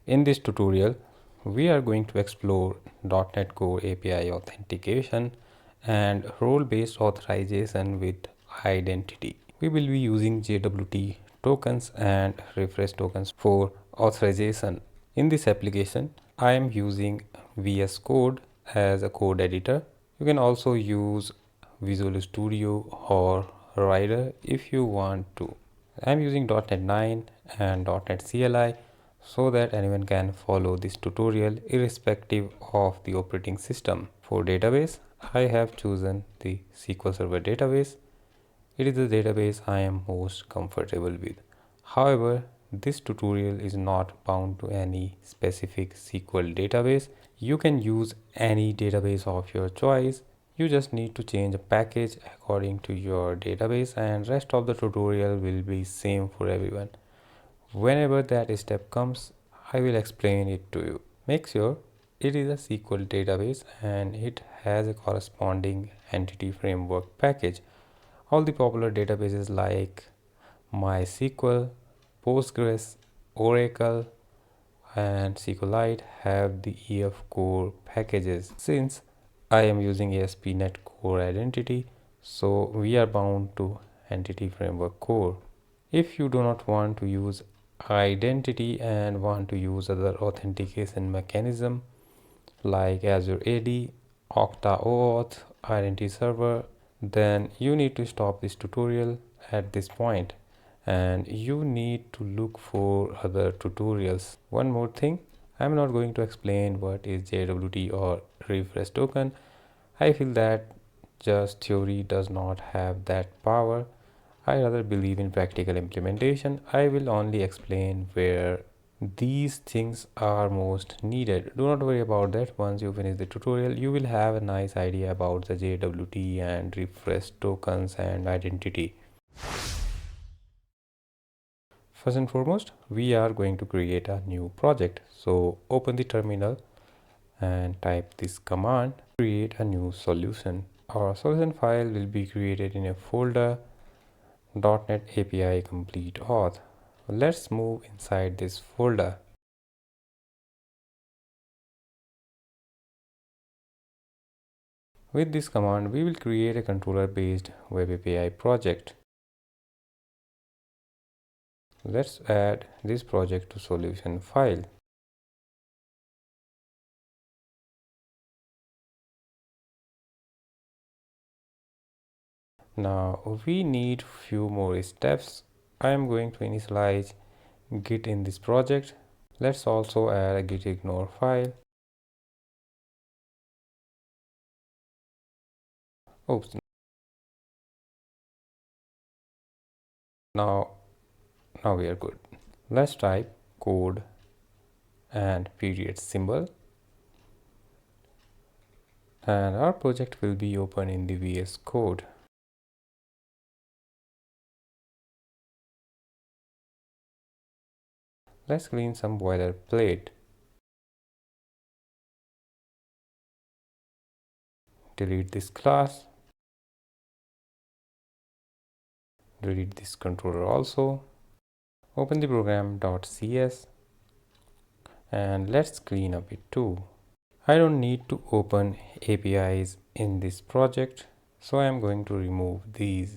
In this tutorial, we are going to explore .NET Core API authentication and role-based authorization with identity. We will be using JWT tokens and refresh tokens for authorization. In this application, I am using VS Code as a code editor. You can also use Visual Studio or Rider if you want to. I'm using .NET 9 and .NET CLI so that anyone can follow this tutorial irrespective of the operating system. For database, I have chosen the SQL Server database. It is the database I am most comfortable with. However, this tutorial is not bound to any specific SQL database. You can use any database of your choice. You just need to change a package according to your database, and rest of the tutorial will be same for everyone. Whenever that step comes, I will explain it to you. Make sure it is a SQL database and it has a corresponding entity framework package. All the popular databases like MySQL, Postgres, Oracle, and SQLite have the EF core packages. Since I am using AspNet core identity, so we are bound to entity framework core. If you do not want to use identity and want to use other authentication mechanism like Azure AD, Okta OAuth, Identity Server, then you need to stop this tutorial at this point and you need to look for other tutorials. One more thing, I'm not going to explain what is JWT or refresh token. I feel that just theory does not have that power. I rather believe in practical implementation. I will only explain where these things are most needed. Do not worry about that. Once you finish the tutorial, you will have a nice idea about the JWT and refresh tokens and identity. First and foremost, we are going to create a new project. So open the terminal and type this command, create a new solution. Our solution file will be created in a folder .NET API complete auth. Let's move inside this folder. With this command, we will create a controller-based web API project. Let's add this project to solution file. Now we need few more steps. I am going to initialize Git in this project. Let's also add a git ignore file. Oops. Now we are good. Let's type code and period symbol, and our project will be open in the VS Code. Let's clean some boilerplate. Delete this class. Delete this controller also. Open the program.cs and let's clean up it too. I don't need to open APIs in this project, so I am going to remove these.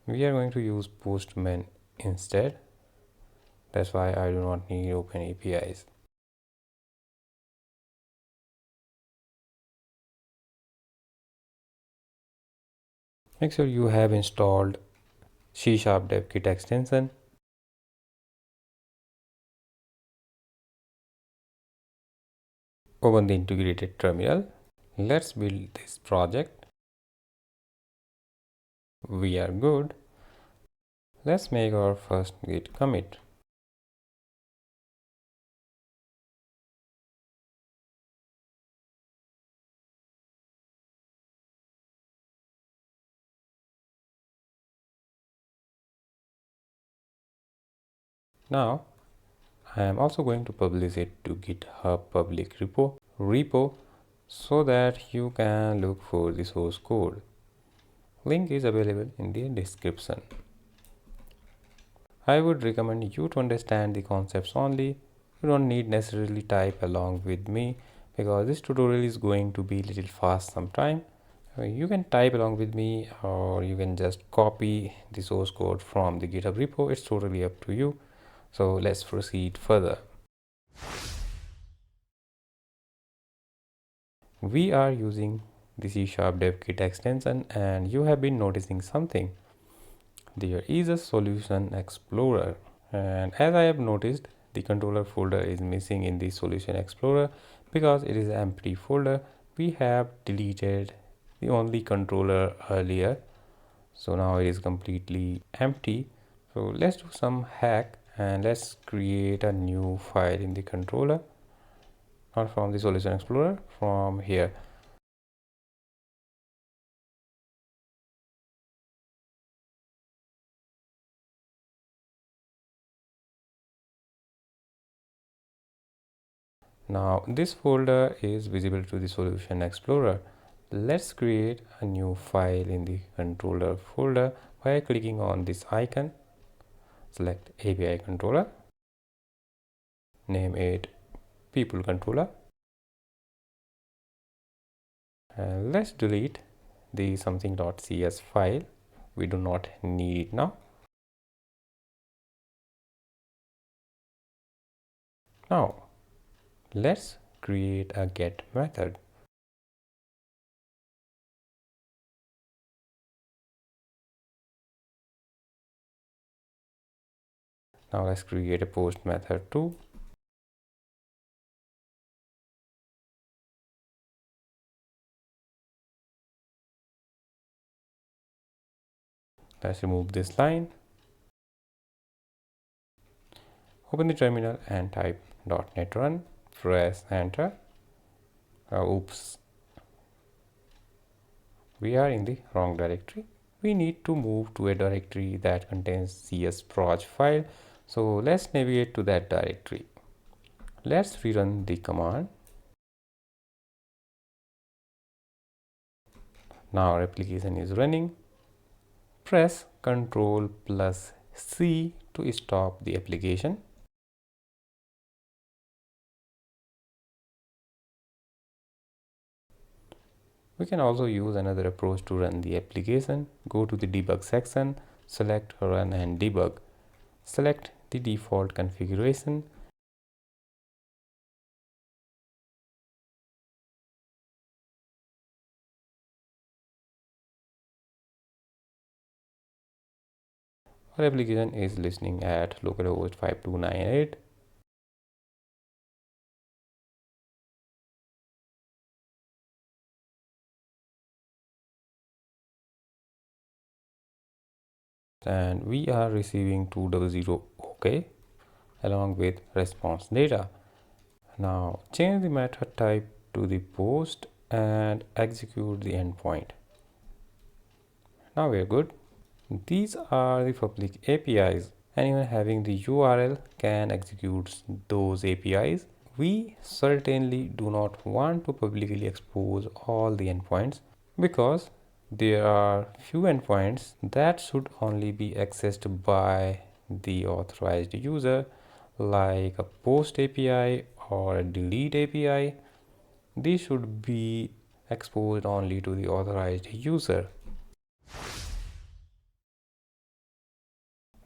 We are going to use Postman instead. That's why I do not need open APIs. Make sure you have installed C# dev kit extension. Open the integrated terminal. Let's build this project. We are good. Let's make our first git commit. Now I am also going to publish it to GitHub public repo so that you can look for the source code. Link is available in the description. I would recommend you to understand the concepts only. You don't need necessarily type along with me because this tutorial is going to be little fast sometime. You can type along with me or you can just copy the source code from the GitHub repo. It's totally up to you. So let's proceed further. We are using the C# dev kit extension and you have been noticing something. There is a solution explorer, and as I have noticed, the controller folder is missing in the solution explorer because it is an empty folder. We have deleted the only controller earlier, so now it is completely empty. So let's do some hack and let's create a new file in the controller, not from the solution explorer, from here. Now this folder is visible to the solution explorer. Let's create a new file in the controller folder by clicking on this icon. Select API controller, name it people controller, and let's delete the something.cs file. We do not need it now. Now let's create a get method. Now let's create a post method too. Let's remove this line. Open the terminal and type .NET run. Press enter. Oops, we are in the wrong directory. We need to move to a directory that contains csproj file. So let's navigate to that directory. Let's rerun the command. Now our application is running. Press Ctrl plus C to stop the application. We can also use another approach to run the application. Go to the debug section, select run and debug. Select the default configuration. Our application is listening at localhost 5298. And we are receiving 200 OK along with response data. Now change the method type to the post and execute the endpoint. Now we are good. These are the public APIs. Anyone having the URL can execute those APIs. We certainly do not want to publicly expose all the endpoints because there are few endpoints that should only be accessed by the authorized user, like a post API or a delete API. These should be exposed only to the authorized user.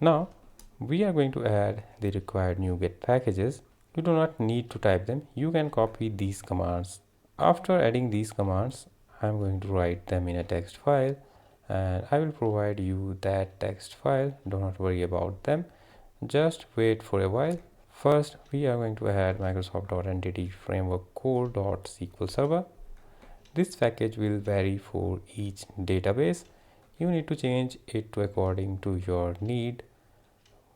Now we are going to add the required NuGet packages. You do not need to type them. You can copy these commands. After adding these commands, I'm going to write them in a text file and I will provide you that text file. Do not worry about them. Just wait for a while. First, we are going to add Microsoft Entity Framework Core.SQL Server. This package will vary for each database. You need to change it to according to your need.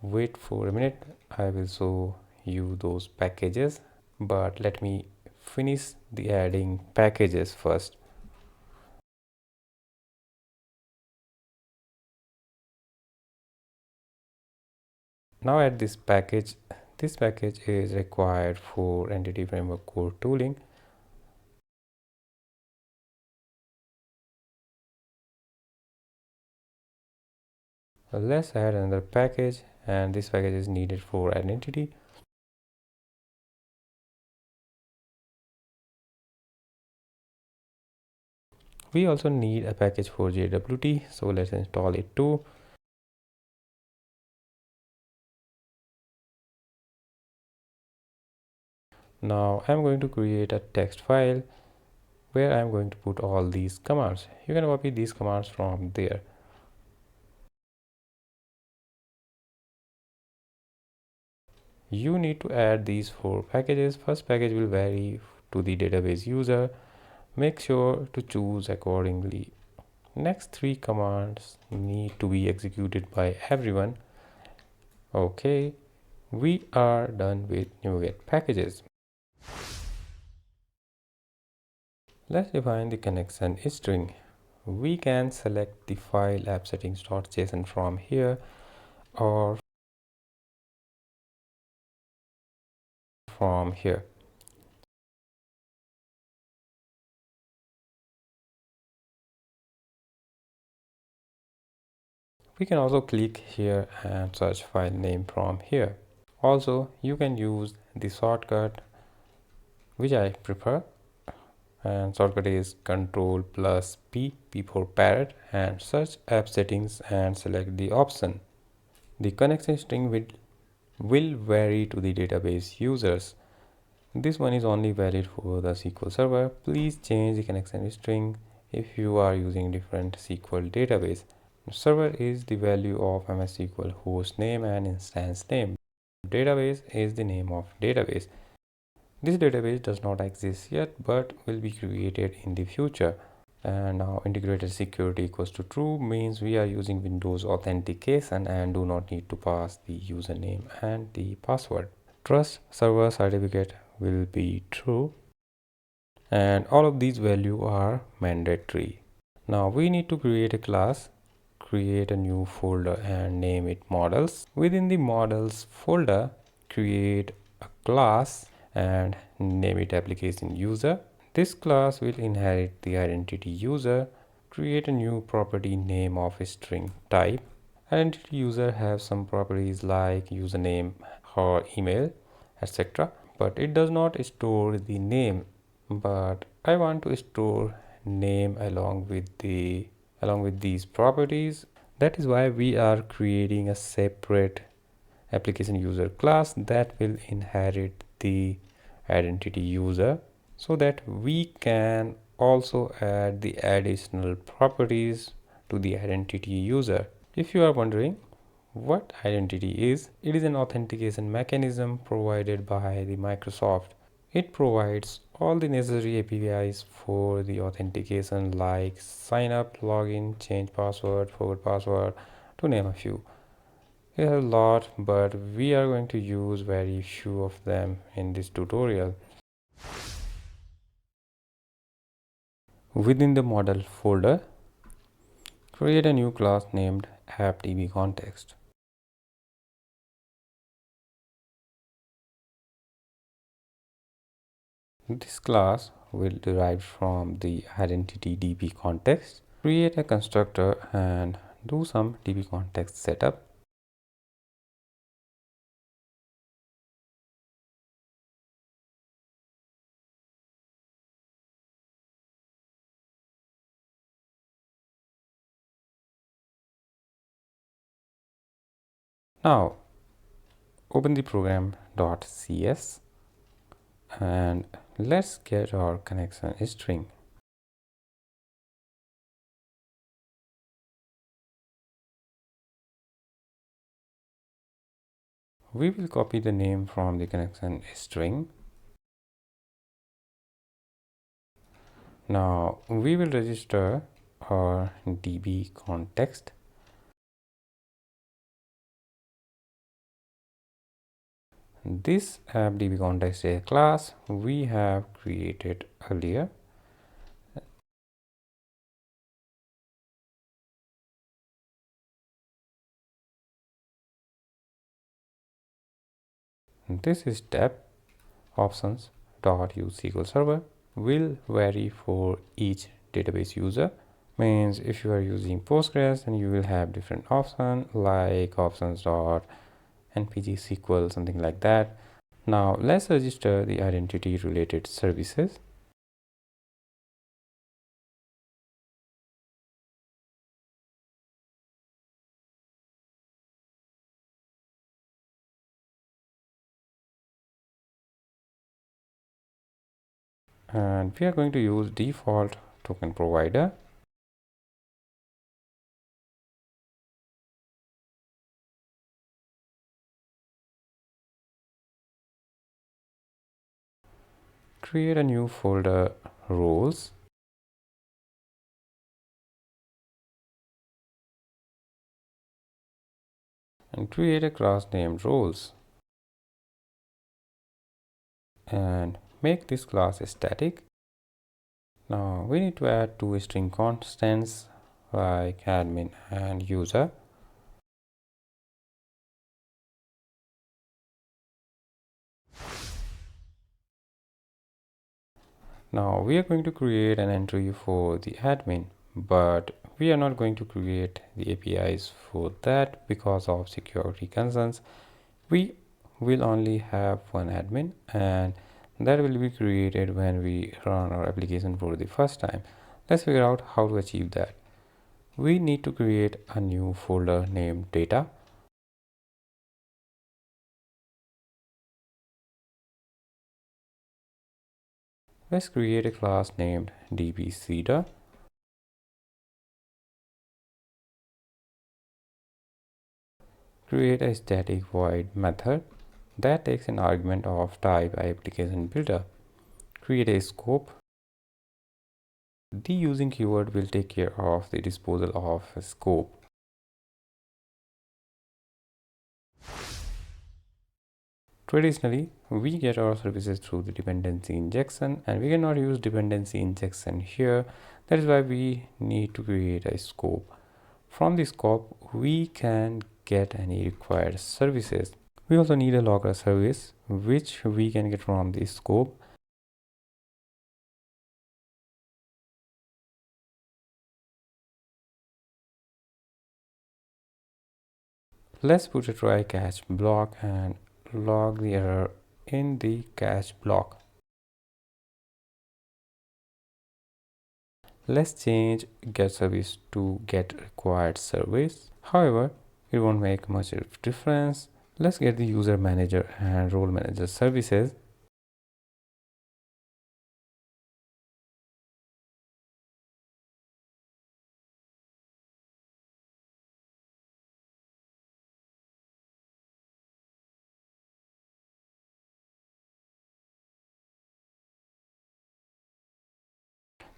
Wait for a minute, I will show you those packages, but let me finish the adding packages first. Now add this package. This package is required for Entity Framework Core tooling. Let's add another package and this package is needed for identity. We also need a package for JWT, so let's install it too. Now I'm going to create a text file where I'm going to put all these commands. You can copy these commands from there. You need to add these 4 packages. First package will vary to the database user. Make sure to choose accordingly. Next 3 commands need to be executed by everyone. Okay, we are done with NuGet packages. Let's define the connection string. We can select the file appsettings.json from here or from here. We can also click here and search file name from here. Also, you can use the shortcut which I prefer, and shortcut is Ctrl plus P for parrot, and search app settings and select the option. The connection string will vary to the database users. This one is only valid for the SQL Server. Please change the connection string if you are using different SQL database. Server is the value of MS SQL host name and instance name. Database is the name of database. This database does not exist yet but will be created in the future. And now integrated security equals to true means we are using Windows authentication and do not need to pass the username and the password. Trust server certificate will be true, and all of these values are mandatory. Now we need to create a class, create a new folder and name it models. Within the models folder, create a class and name it ApplicationUser. This class will inherit the identity user. Create a new property name of a string type. Identity user has some properties like username or email, etc. But it does not store the name. But I want to store name along with these properties. That is why we are creating a separate application user class that will inherit the identity user, so that we can also add the additional properties to the identity user. If you are wondering what identity is, it is an authentication mechanism provided by the Microsoft. It provides all the necessary APIs for the authentication like sign up, login, change password, forward password, to name a few. It has a lot, but we are going to use very few of them in this tutorial. Within the model folder, create a new class named AppDbContext. This class will derive from the identity DB context. Create a constructor and do some DB context setup. Now open the program.cs and let's get our connection string. We will copy the name from the connection string. Now we will register our DB context. This AppDbContext is a class we have created earlier. This is step options use SQL Server will vary for each database user. Means if you are using Postgres, then you will have different options like options dot npg SQL, something like that. Now let's register the identity related services. And we are going to use default token provider. Create a new folder, roles, and create a class named roles, and make this class static. Now we need to add two string constants like admin and user. Now we are going to create an entry for the admin, but we are not going to create the APIs for that because of security concerns. We will only have one admin, and that will be created when we run our application for the first time. Let's figure out how to achieve that. We need to create a new folder named data. Let's create a class named dbCDA. Create a static void method that takes an argument of type application builder. Create a scope. The using keyword will take care of the disposal of a scope. Traditionally, we get our services through the dependency injection, and we cannot use dependency injection here. That is why we need to create a scope. From the scope, we can get any required services. We also need a logger service, which we can get from the scope. Let's put a try catch block and log the error in the catch block. Let's change get service to get required service. However, it won't make much of difference. Let's get the user manager and role manager services.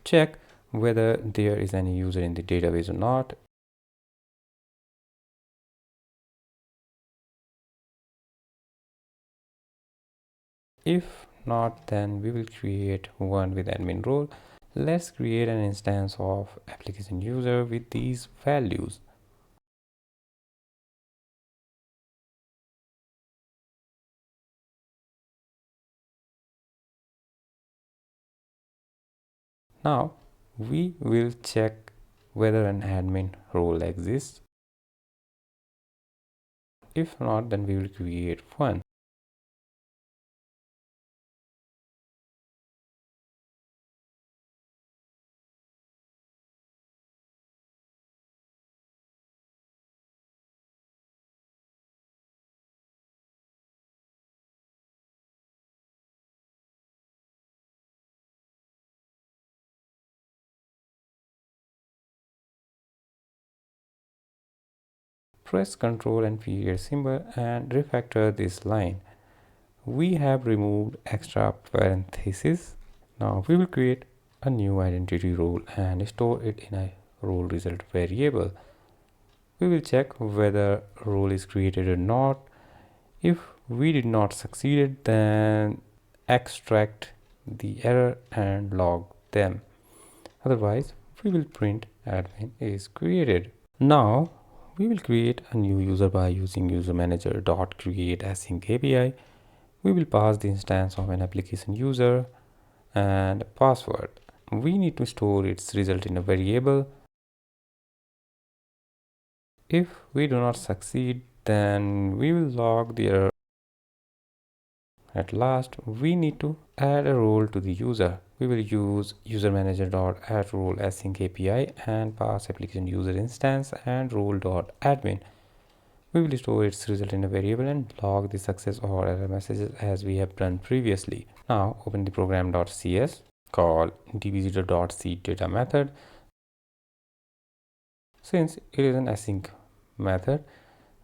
Check whether there is any user in the database or not. If not, then we will create one with admin role. Let's create an instance of application user with these values. Now we will check whether an admin role exists. If not, then we will create one. Press Ctrl and period symbol and refactor this line. We have removed extra parentheses. Now we will create a new identity role and store it in a role result variable. We will check whether role is created or not. If we did not succeed, then extract the error and log them. Otherwise, we will print admin is created. Now we will create a new user by using user manager dot create async API. We will pass the instance of an application user and password. We need to store its result in a variable. If we do not succeed, then we will log the error. At last, we need to add a role to the user. We will use usermanager.addRole async API and pass application user instance and role.admin. We will store its result in a variable and log the success or error messages as we have done previously. Now open the program.cs, call dbzero.seedData method. Since it is an async method,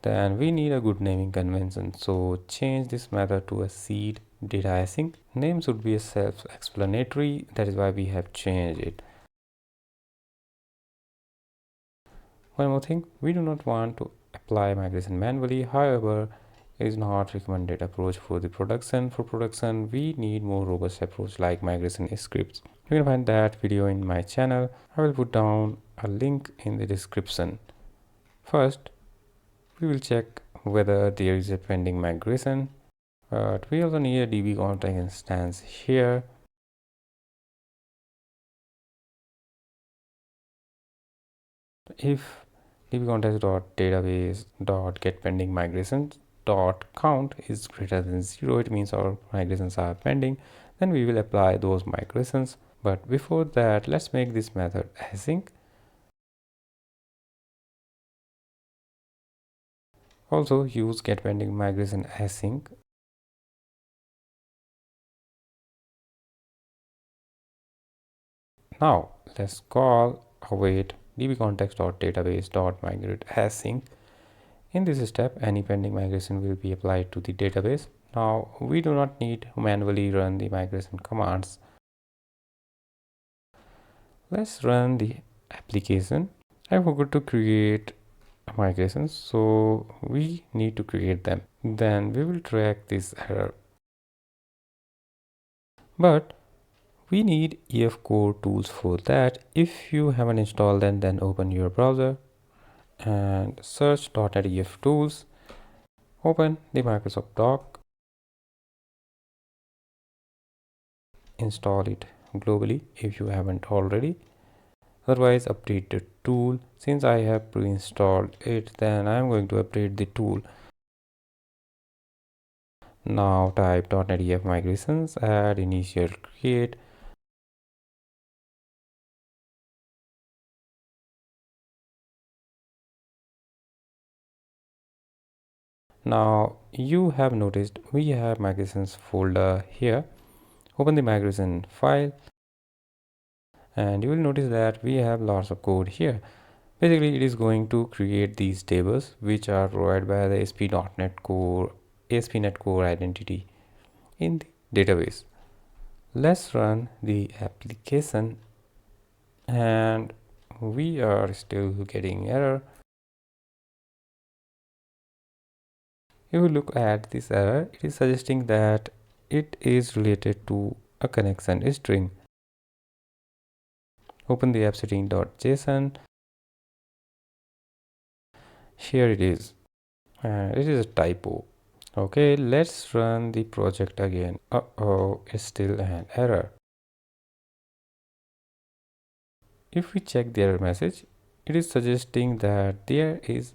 then we need a good naming convention. So change this method to a seedData async. Name should be a self-explanatory. That is why we have changed it. One more thing, we do not want to apply migration manually. However, it is not recommended approach for the production. For production, we need more robust approach like migration scripts. You can find that video in my channel. I will put down a link in the description. First, we will check whether there is a pending migration, but we also need a DB-context instance here. If dbcontext.database.getPendingMigrations.count is greater than 0, it means our migrations are pending. Then we will apply those migrations. But before that, let's make this method async. Also use getPendingMigration async. Now let's call await dbcontext.database.migrate_async. In this step, any pending migration will be applied to the database. Now we do not need to manually run the migration commands. Let's run the application. I forgot to create migrations, so we need to create them. Then we will track this error. But we need EF core tools for that. If you haven't installed them, then open your browser and search .NET EF tools. Open the Microsoft dock. Install it globally if you haven't already. Otherwise, update the tool. Since I have pre-installed it, then I'm going to update the tool. Now type .NET EF migrations, add initial create. Now you have noticed we have migrations folder here. Open the migration file and you will notice that we have lots of code here. Basically, it is going to create these tables which are provided by the aspnet core identity in the database. Let's run the application and we are still getting error. If you look at this error, it is suggesting that it is related to a connection string. Open the app_setting.json. Here it is, and it is a typo. Okay, let's run the project again. It's still an error. If we check the error message, it is suggesting that there is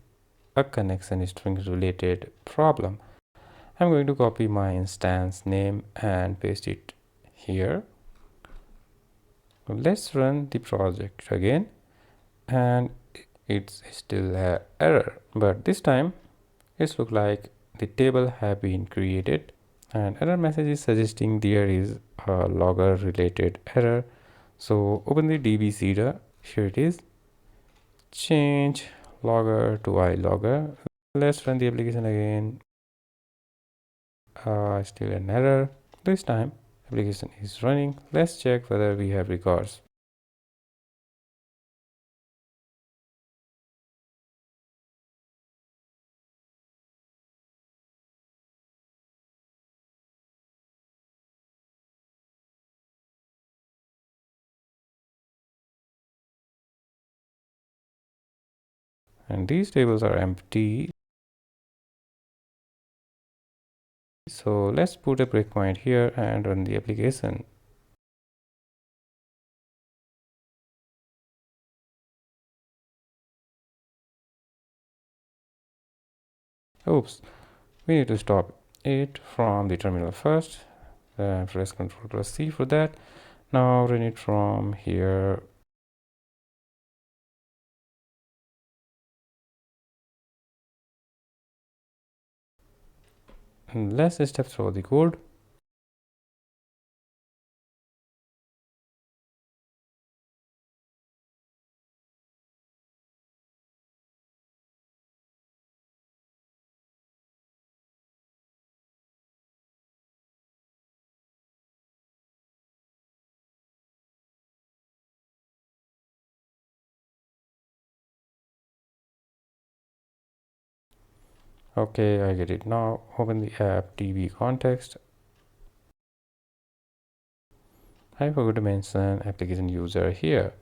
a connection string related problem. I'm going to copy my instance name and paste it here. Let's run the project again and it's still an error, but this time it looks like the table have been created and error message is suggesting there is a logger related error. So open the dbzero. Here it is. Change logger to ilogger. Let's run the application again. Still an error. This time application is running. Let's check whether we have records. And these tables are empty. So let's put a breakpoint here and run the application. Oops, we need to stop it from the terminal first. Then press Ctrl plus C for that. Now run it from here. And let's step through the code. Okay, I get it now. Open the AppDbContext. I forgot to mention application user here.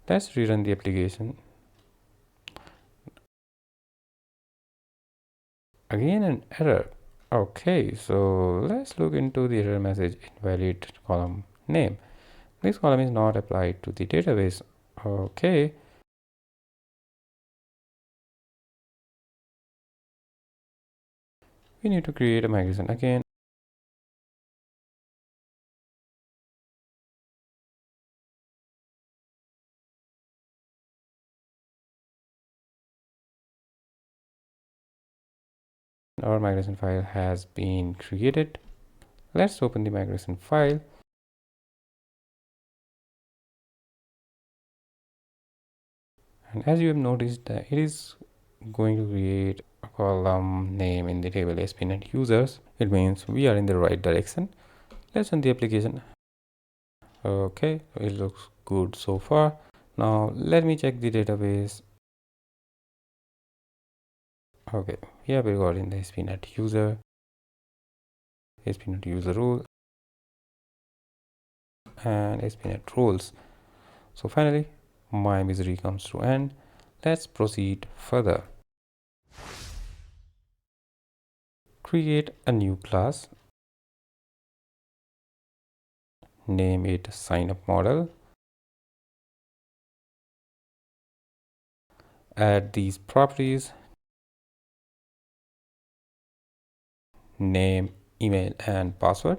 Let's rerun the application. Again an error. Okay, so let's look into the error message invalid column name. This column is not applied to the database. Okay. We need to create a migration again. Our migration file has been created. Let's open the migration file. And as you have noticed that it is going to create a column name in the table aspnet users. It means we are in the right direction. Let's run the application. Okay, it looks good so far. Now let me check the database. Okay, here we got in the aspnet user role and aspnet roles. So finally my misery comes to end. Let's proceed further. Create a new class, name it signup model, add these properties, name, email and password.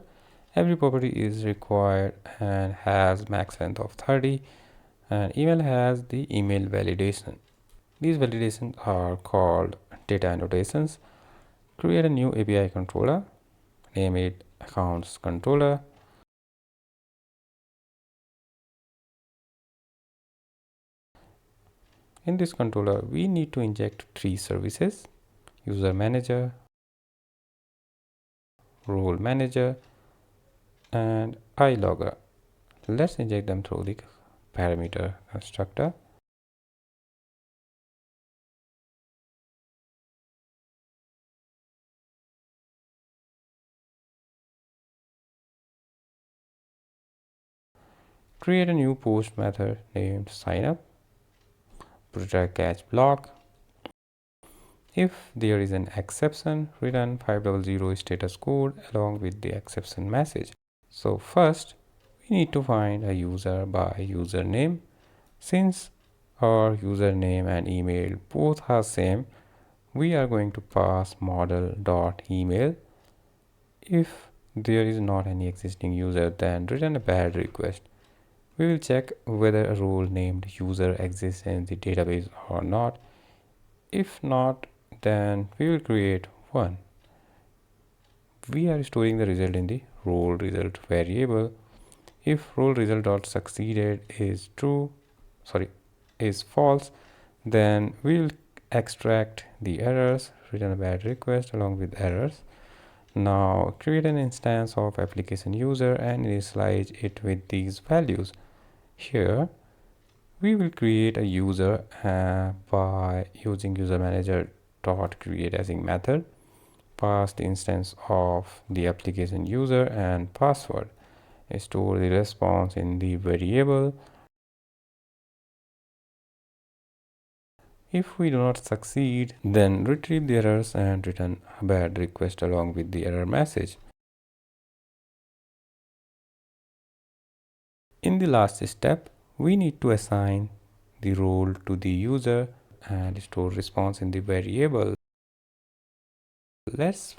Every property is required and has max length of 30, and email has the email validation. These validations are called data annotations. Create a new API controller, name it accounts controller. In this controller, we need to inject 3 services: user manager, role manager, and ilogger. Let's inject them through the parameter constructor. Create a new post method named signup. Put a catch block. If there is an exception, return 500 status code along with the exception message. So first, we need to find a user by username. Since our username and email both are same, we are going to pass model.email. If there is not any existing user, then return a bad request. We will check whether a role named user exists in the database or not. If not, then we will create one. We are storing the result in the role result variable. If role result dot succeeded is false, then we will extract the errors, return a bad request along with errors. Now create an instance of application user and initialize it with these values. Here we will create a user by using user manager dot create async method. Pass the instance of the application user and password. Store the response in the variable. If we do not succeed, then retrieve the errors and return a bad request along with the error message. In the last step, we need to assign the role to the user and store response in the variable. Let's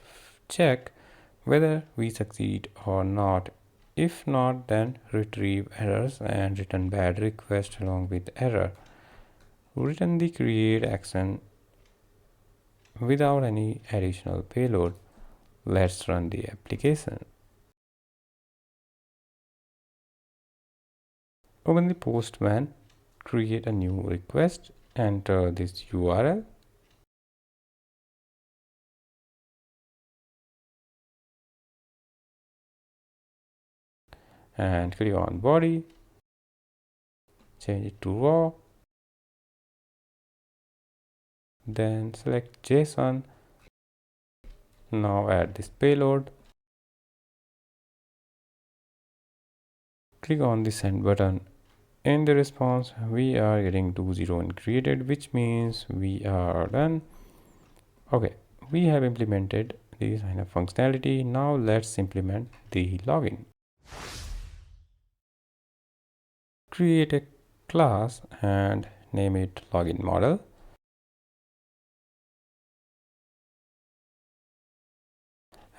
check whether we succeed or not. If not, then retrieve errors and return bad request along with error. Return the create action without any additional payload. Let's run the application. Open the Postman, create a new request, enter this URL, and click on body, change it to raw, then select JSON. Now add this payload, click on the send button. In the response, we are getting 20 and created, which means we are done. Okay, we have implemented the sign up functionality. Now let's implement the login. Create a class and name it login model.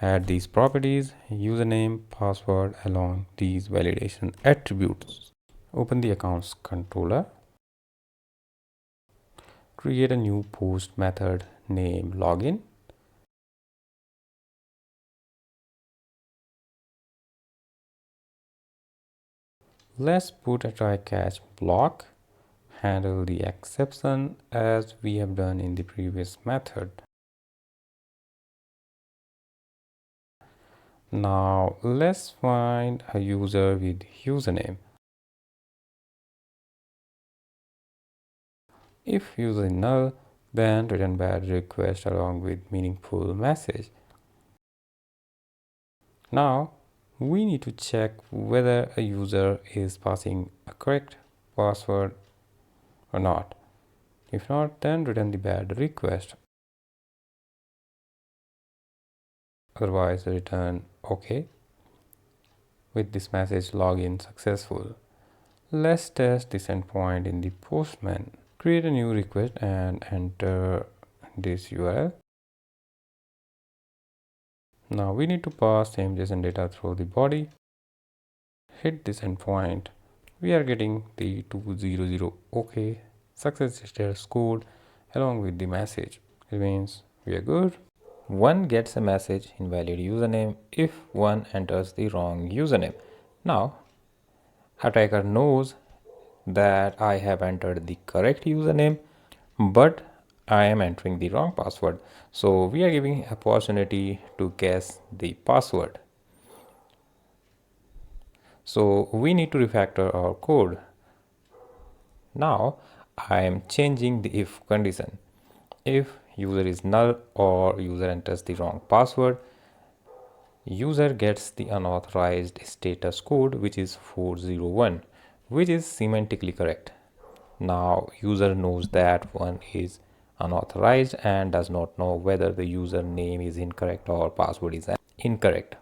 Add these properties, username, password along these validation attributes. Open the accounts controller. Create a new post method name login. Let's put a try catch block. Handle the exception as we have done in the previous method. Now let's find a user with username. If user is null, then return bad request along with meaningful message. Now we need to check whether a user is passing a correct password or not. If not, then return the bad request. Otherwise, return OK. With this message, login successful. Let's test this endpoint in the Postman. Create a new request and enter this URL. Now we need to pass same JSON data through the body. Hit this endpoint. We are getting the 200 OK success status code along with the message. It means we are good. One gets a message invalid username if one enters the wrong username. Now attacker knows that I have entered the correct username, but I am entering the wrong password. So we are giving opportunity to guess the password. So we need to refactor our code. Now I am changing the if condition. If user is null or user enters the wrong password, user gets the unauthorized status code, which is 401, which is semantically correct. Now user knows that one is unauthorized and does not know whether the user name is incorrect or password is incorrect.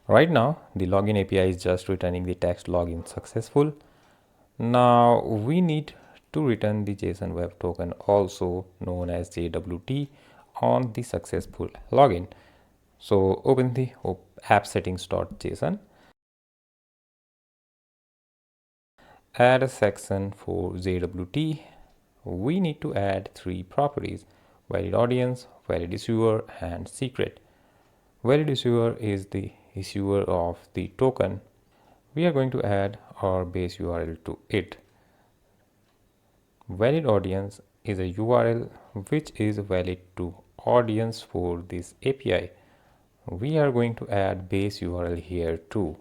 Right now the login API is just returning the text login successful. Now we need to return the JSON web token, also known as JWT, on the successful login. So open the app settings.json. Add a section for JWT. We need to add three properties: valid audience, valid issuer, and secret. Valid issuer is the issuer of the token. We are going to add our base URL to it. Valid audience is a URL which is valid to audience for this API. We are going to add base URL here too.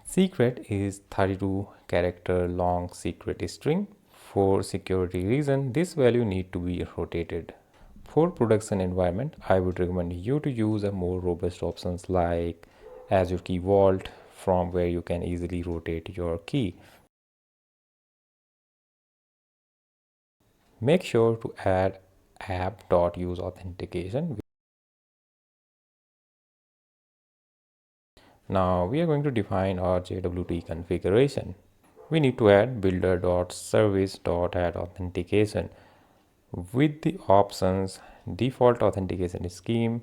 Secret is 32 character long secret string. For security reason, this value need to be rotated. For production environment, I would recommend you to use a more robust options like Azure Key Vault, from where you can easily rotate your key. Make sure to add app.use authentication Now we are going to define our JWT configuration. We need to add builder.service.add authentication with the options default authentication scheme,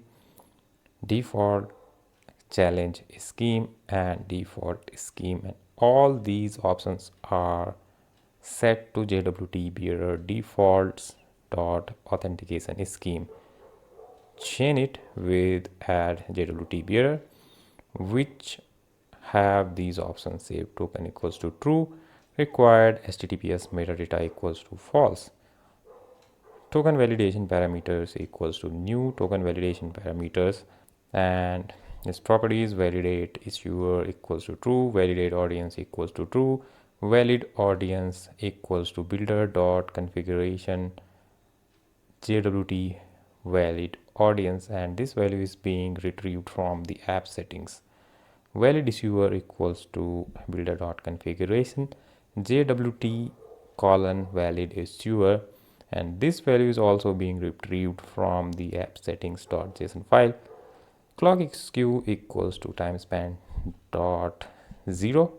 default challenge scheme, and default scheme, and all these options are set to JWT bearer defaults dot authentication scheme. Chain it with add JWT bearer, which have these options: save token equals to true, required HTTPS metadata equals to false, token validation parameters equals to new token validation parameters, and its properties: validate issuer equals to true, validate audience equals to true, valid audience equals to builder dot configuration JWT valid audience, and this value is being retrieved from the app settings. Valid issuer equals to builder dot configuration JWT colon valid issuer, and this value is also being retrieved from the app settings.json file. Clock skew equals to time span dot 0.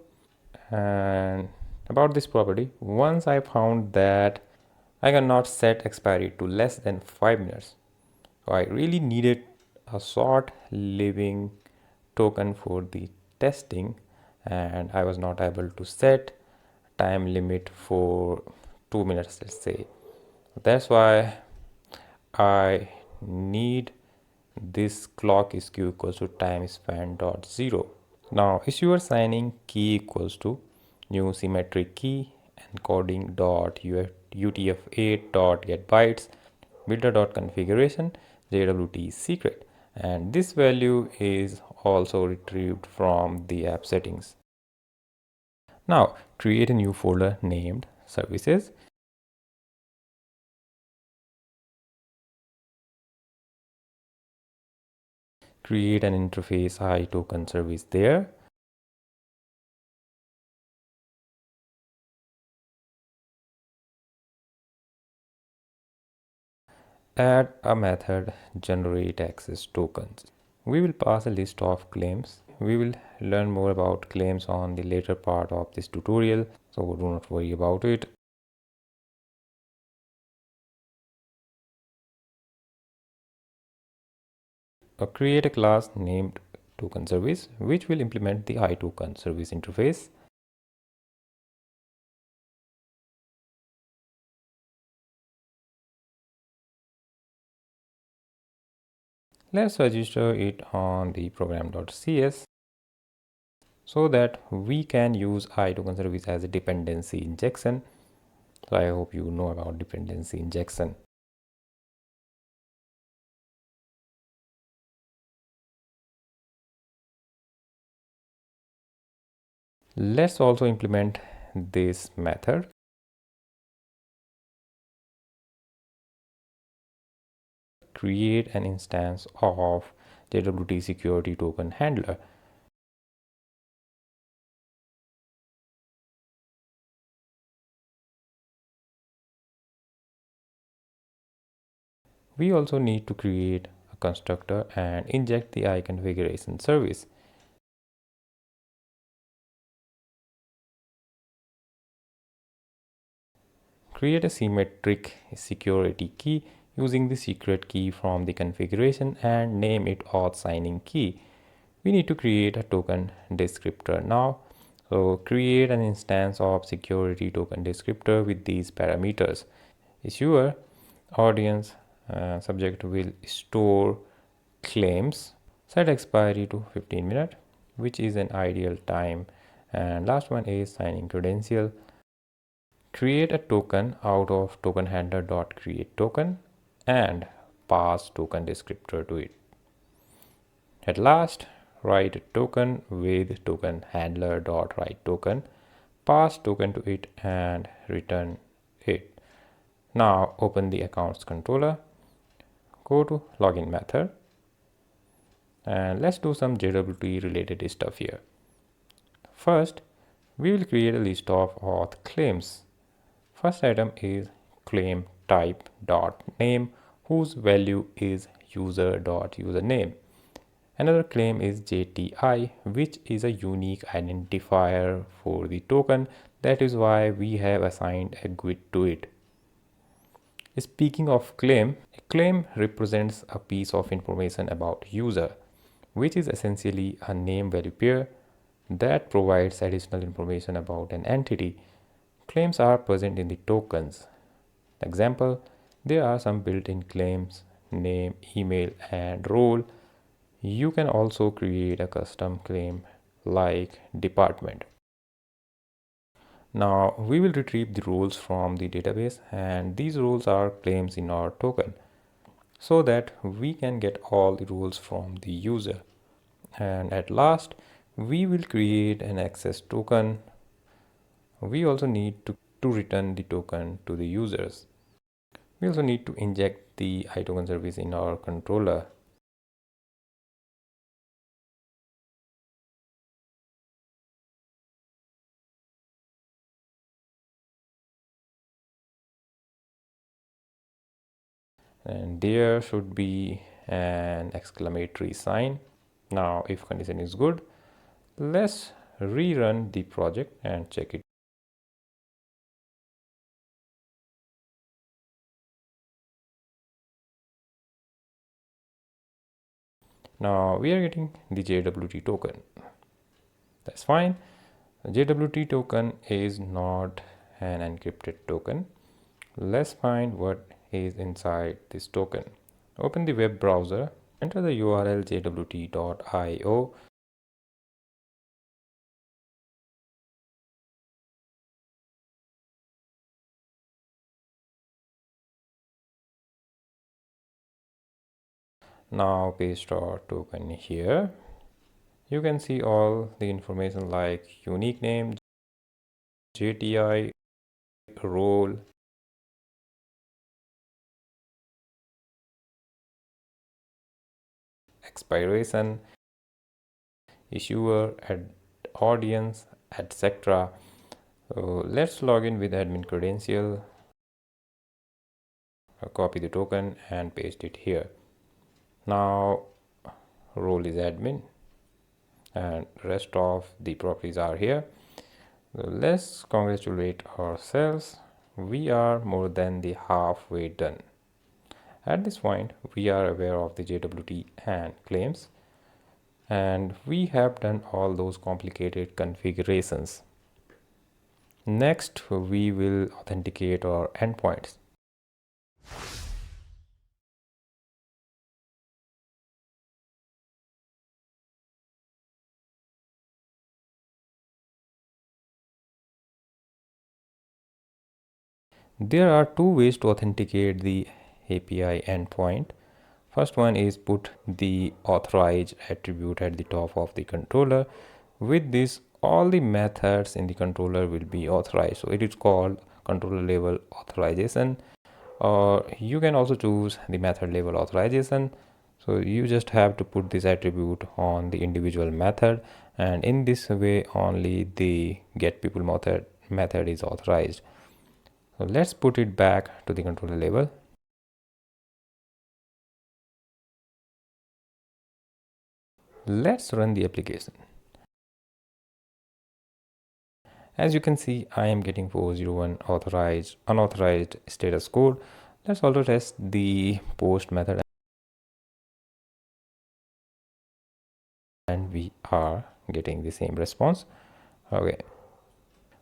And about this property, once I found that I cannot set expiry to less than 5 minutes, so I really needed a short living token for the testing, and I was not able to set time limit for 2 minutes, let's say. That's why I need this clock skew equals to time span dot 0. Now issuer signing key equals to new symmetric key encoding dot utf8 dot get bytes builder dot configuration JWT secret, and this value is also retrieved from the app settings. Now create a new folder named services. Create an interface iToken service there. Add a method generate access tokens. We will pass a list of claims. We will learn more about claims on the later part of this tutorial, so do not worry about it. Create a class named token service, which will implement the iToken service interface. Let's register it on the program.cs so that we can use iToken service as a dependency injection. So I hope you know about dependency injection. Let's also implement this method. Create an instance of JWT security token handler. We also need to create a constructor and inject the iConfiguration service. Create a symmetric security key using the secret key from the configuration and name it auth signing key. We need to create a token descriptor now. So create an instance of security token descriptor with these parameters. Issuer, audience, subject will store claims. Set expiry to 15 minutes, which is an ideal time. And last one is signing credential. Create a token out of token handler dot create token and pass token descriptor to it. At last, write a token with token handler dot write token, pass token to it and return it. Now open the accounts controller, go to login method, and let's do some JWT related stuff here. First, we will create a list of auth claims. First item is claim type dot name, whose value is user dot username. Another claim is JTI, which is a unique identifier for the token. That is why we have assigned a GWT to it. Speaking of claim, a claim represents a piece of information about user, which is essentially a name value pair that provides additional information about an entity. Claims are present in the tokens. Example, there are some built-in claims, name, email, and role. You can also create a custom claim like department. Now we will retrieve the roles from the database, and these roles are claims in our token, so that we can get all the roles from the user. And at last, we will create an access token. We also need to return the token to the users. We also need to inject the iToken service in our controller. And there should be an exclamatory sign. Now if condition is good, let's rerun the project and check it. Now we are getting the JWT token. That's fine. The JWT token is not an encrypted token. Let's find what is inside this token. Open the web browser, enter the URL jwt.io. Now paste our token here. You can see all the information like unique name, JTI, role, expiration, issuer, audience, etc. So let's log in with admin credential, copy the token and paste it here. Now role is admin and rest of the properties are here. So let's congratulate ourselves. We are more than the halfway done. At this point, we are aware of the JWT and claims, and we have done all those complicated configurations. Next, we will authenticate our endpoints. There are two ways to authenticate the API endpoint. First one is put the authorize attribute at the top of the controller. With this, all the methods in the controller will be authorized. So it is called controller level authorization, or you can also choose the method level authorization. So you just have to put this attribute on the individual method, and in this way only the get people method is authorized. So let's put it back to the controller level. Let's run the application. As you can see, I am getting 401 authorized, unauthorized status code. Let's also test the post method, and we are getting the same response. Okay.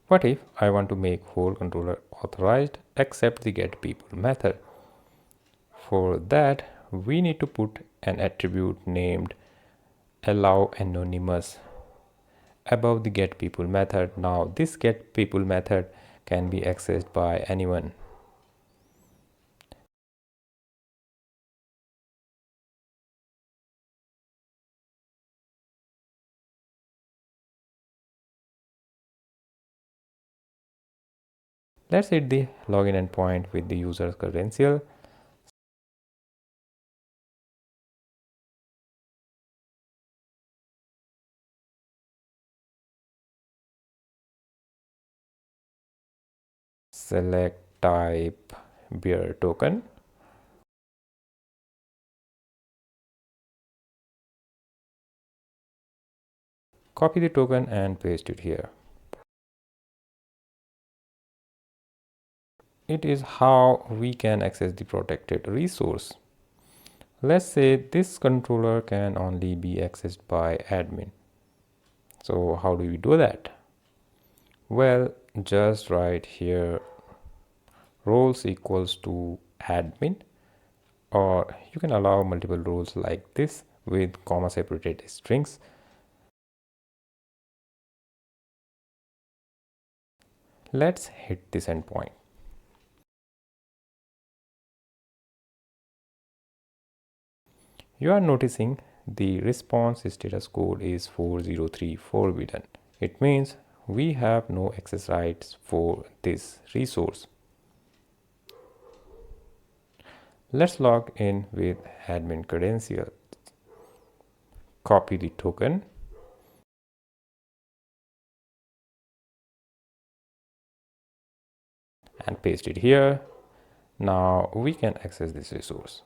What if I want to make whole controller authorized except the get people method? For that, we need to put an attribute named allow anonymous above the get people method. Now this get people method can be accessed by anyone. Let's hit the login endpoint with the user's credential. Select type bearer token. Copy the token and paste it here. It is how we can access the protected resource. Let's say this controller can only be accessed by admin. So how do we do that? Well, just write here roles equals to admin, or you can allow multiple roles like this with comma separated strings. Let's hit this endpoint. You are noticing the response status code is 403 forbidden. It means we have no access rights for this resource. Let's log in with admin credentials. Copy the token and paste it here. Now we can access this resource.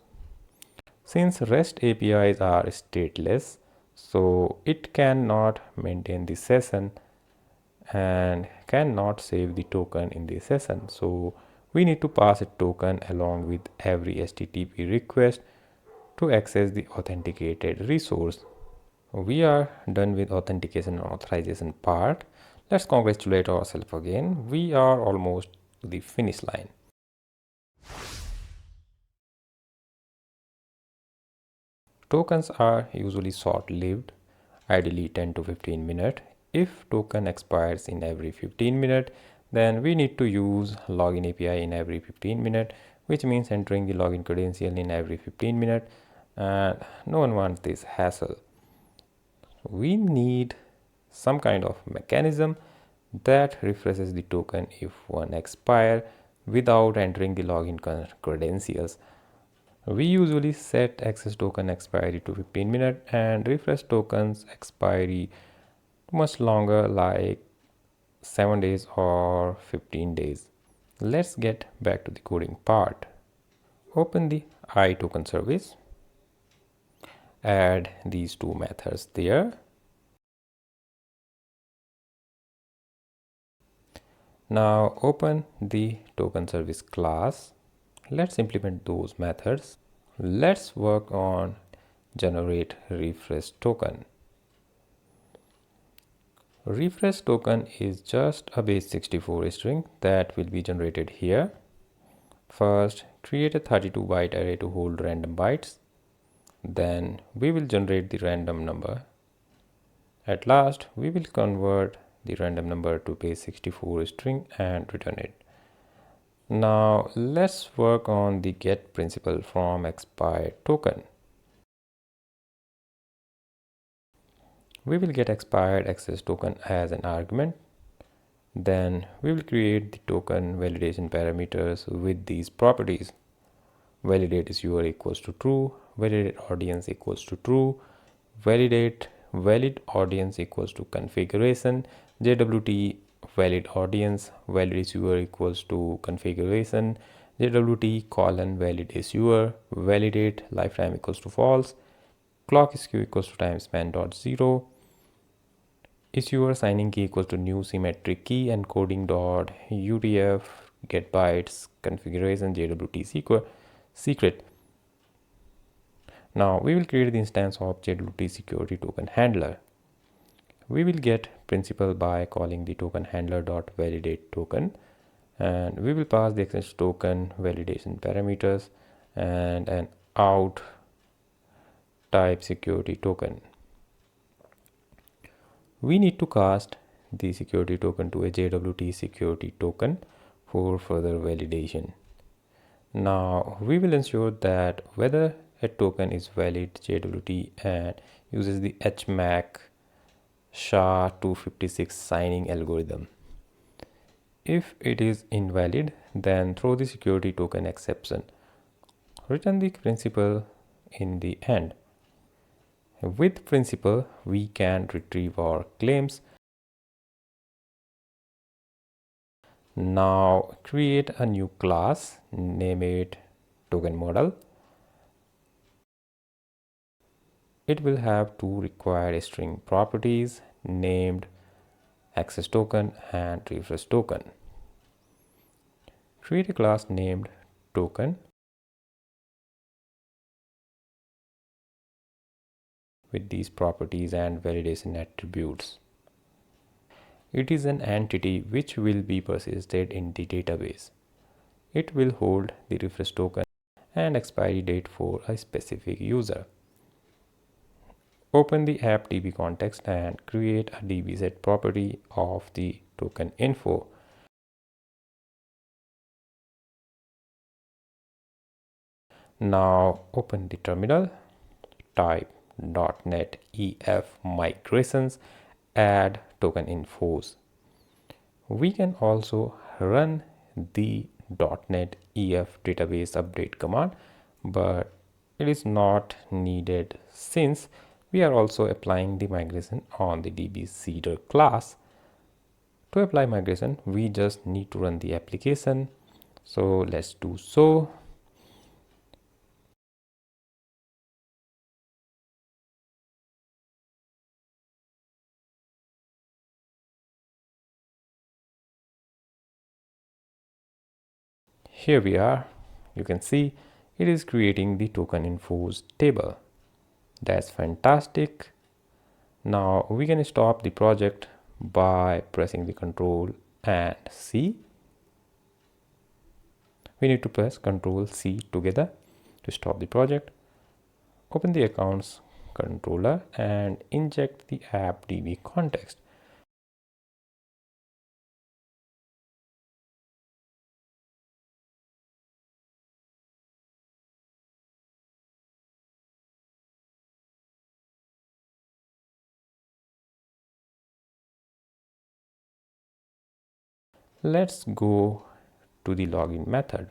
Since REST APIs are stateless, so it cannot maintain the session and cannot save the token in the session. So we need to pass a token along with every HTTP request to access the authenticated resource. We are done with authentication and authorization part. Let's congratulate ourselves again. We are almost to the finish line. Tokens are usually short-lived, ideally 10 to 15 minutes. If token expires in every 15 minutes, then we need to use login API in every 15 minutes, which means entering the login credential in every 15 minutes, and no one wants this hassle. We need some kind of mechanism that refreshes the token if one expires without entering the login credentials. We usually set access token expiry to 15 minutes and refresh tokens expiry much longer, like 7 days or 15 days. Let's get back to the coding part. Open the iToken service. Add these two methods there. Now open the token service class. Let's implement those methods. Let's work on generate refresh token. Refresh token is just a base 64 string that will be generated here. First, create a 32-byte array to hold random bytes. Then we will generate the random number. At last, we will convert the random number to base 64 string and return it. Now let's work on the get principal from expired token. We will get expired access token as an argument. Then we will create the token validation parameters with these properties. Validate issuer equals to true, validate audience equals to true, validate valid audience equals to configuration, JWT valid audience, valid issuer equals to configuration, JWT colon valid issuer, validate lifetime equals to false, clock skew equals to time span dot 0, issuer signing key equals to new symmetric key, encoding dot UTF get bytes configuration JWT secret. Now we will create the instance of JWT security token handler. We will get principal by calling the token handler dot validate token, and we will pass the access token validation parameters and an out type security token. We need to cast the security token to a JWT security token for further validation. Now we will ensure that whether a token is valid JWT and uses the HMAC SHA-256 signing algorithm. If it is invalid, then throw the security token exception. Return the principal in the end. With principal, we can retrieve our claims. Now create a new class, name it token model. It will have two required string properties, named access token and refresh token. Create a class named token with these properties and validation attributes. It is an entity which will be persisted in the database. It will hold the refresh token and expiry date for a specific user. Open the AppDbContext and create a dbset property of the token info. Now open the terminal, type .NET EF migrations add token infos. We can also run the .NET EF database update command, but it is not needed since we are also applying the migration on the DBSeeder class. To apply migration, we just need to run the application. So let's do so. Here we are. You can see it is creating the token infos table. That's fantastic. Now we can stop the project by pressing the Ctrl and C. We need to press Ctrl C together to stop the project. Open the accounts controller and inject the AppDbContext. Let's go to the login method.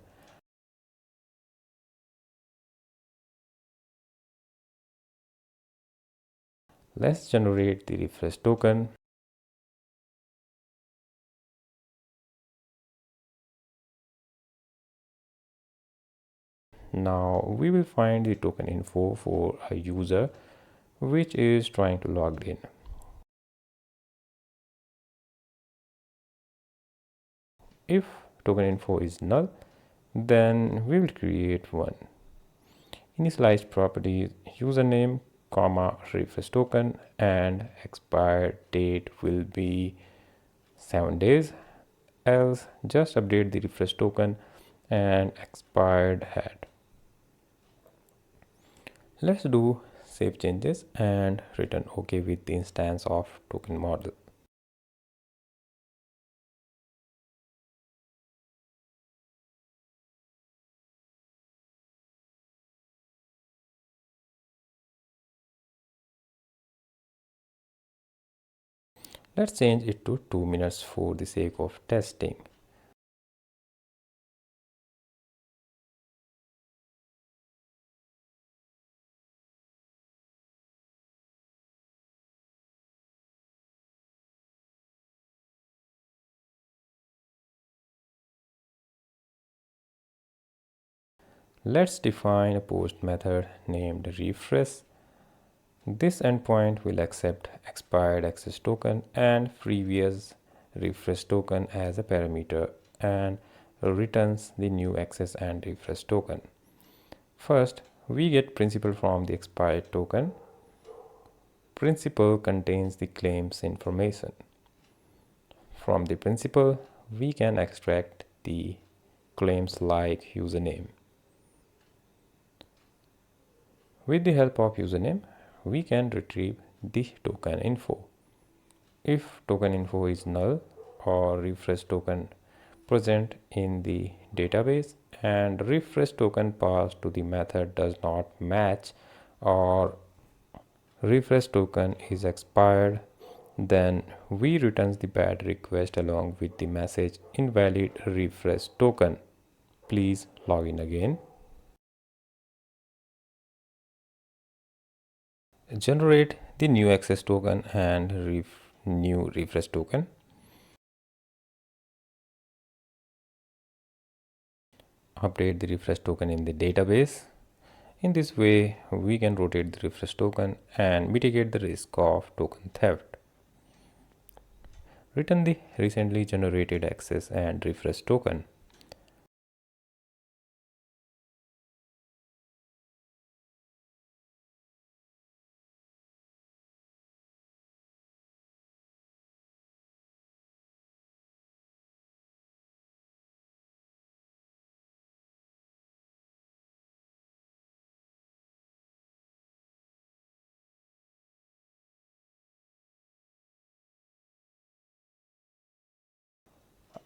Let's generate the refresh token. Now we will find the token info for a user which is trying to log in. If token info is null, then we will create one. Initialize properties username, comma, refresh token, and expired date will be 7 days. Else just update the refresh token and expired head. Let's do save changes and return OK with the instance of token model. Let's change it to 2 minutes for the sake of testing. Let's define a post method named refresh. This endpoint will accept expired access token and previous refresh token as a parameter and returns the new access and refresh token. First, we get principal from the expired token. Principal contains the claims information. From the principal, we can extract the claims like username. With the help of username, we can retrieve the token info. If token info is null or refresh token present in the database and refresh token passed to the method does not match or refresh token is expired, then we returns the bad request along with the message invalid refresh token. Please log in again. Generate the new access token and new refresh token. Update the refresh token in the database. In this way, we can rotate the refresh token and mitigate the risk of token theft. Return the recently generated access and refresh token.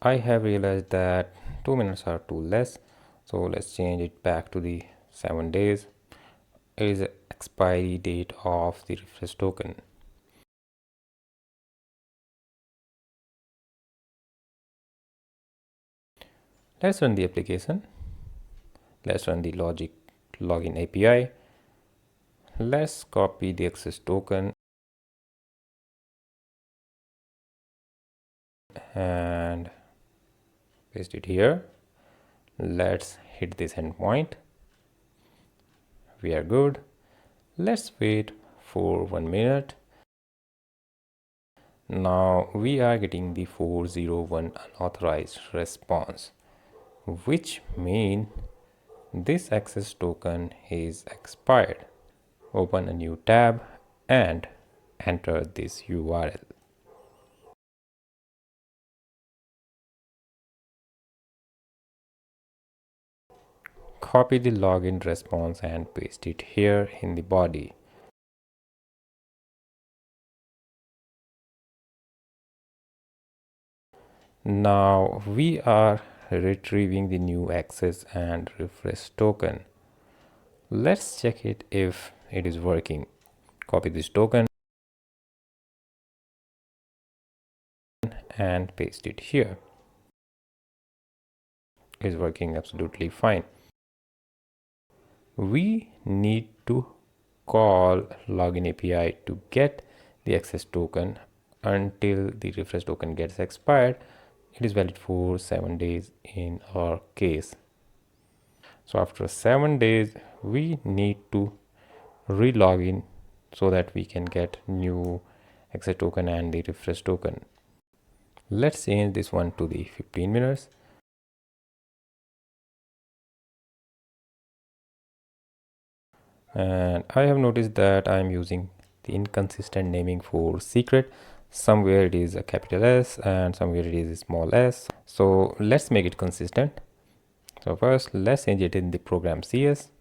I have realized that 2 minutes are too less, so let's change it back to the 7 days. It is the expiry date of the refresh token. Let's run the application. Let's run the logic login API. Let's copy the access token and paste it here. Let's hit this endpoint. We are good. Let's wait for 1 minute. Now we are getting the 401 unauthorized response, which means this access token is expired. Open a new tab and enter this URL. Copy the login response and paste it here in the body. Now we are retrieving the new access and refresh token. Let's check it if it is working. Copy this token and paste it here. It is working absolutely fine. We need to call login API to get the access token until the refresh token gets expired. It is valid for 7 days in our case. So after 7 days, we need to re-log in so that we can get new access token and the refresh token. Let's change this one to the 15 minutes. And I have noticed that I am using the inconsistent naming for secret. Somewhere it is a capital S and somewhere it is a small s. So let's make it consistent. So first let's change it in the program CS.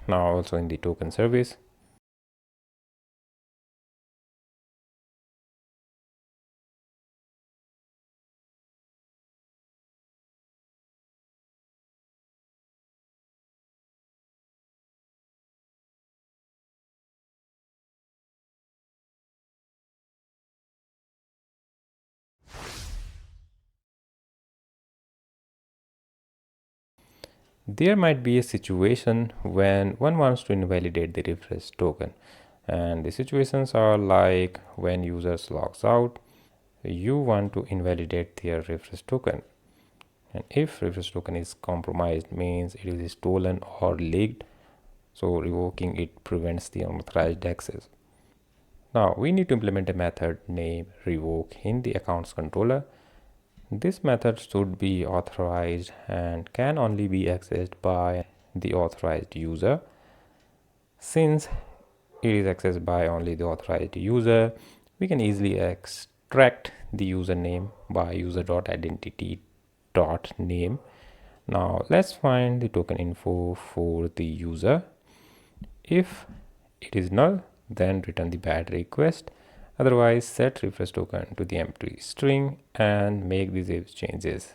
Now also in the token service. There might be a situation when one wants to invalidate the refresh token, and the situations are like when users logs out, you want to invalidate their refresh token, and if refresh token is compromised means it is stolen or leaked, so revoking it prevents the unauthorized access. Now we need to implement a method named revoke in the accounts controller. This method should be authorized and can only be accessed by the authorized user. Since it is accessed by only the authorized user, we can easily extract the username by user.identity.name. Now let's find the token info for the user. If it is null, then return the bad request. Otherwise, set refresh token to the empty string and make these changes.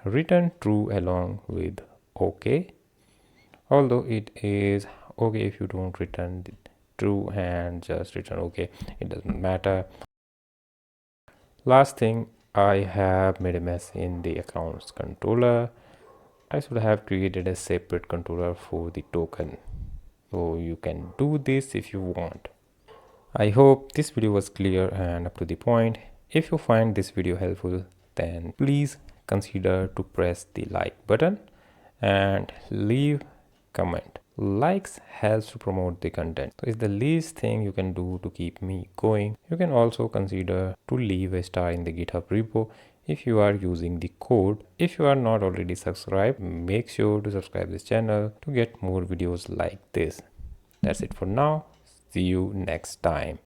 Return true along with OK. Although it is okay if you don't return true and just return OK, it doesn't matter. Last thing, I have made a mess in the accounts controller. I should have created a separate controller for the token. So you can do this if you want. I hope this video was clear and up to the point. If you find this video helpful, then please consider to press the like button and leave comment. Likes helps to promote the content. So it's the least thing you can do to keep me going. You can also consider to leave a star in the GitHub repo if you are using the code. If you are not already subscribed, make sure to subscribe this channel to get more videos like this. That's it for now. See you next time.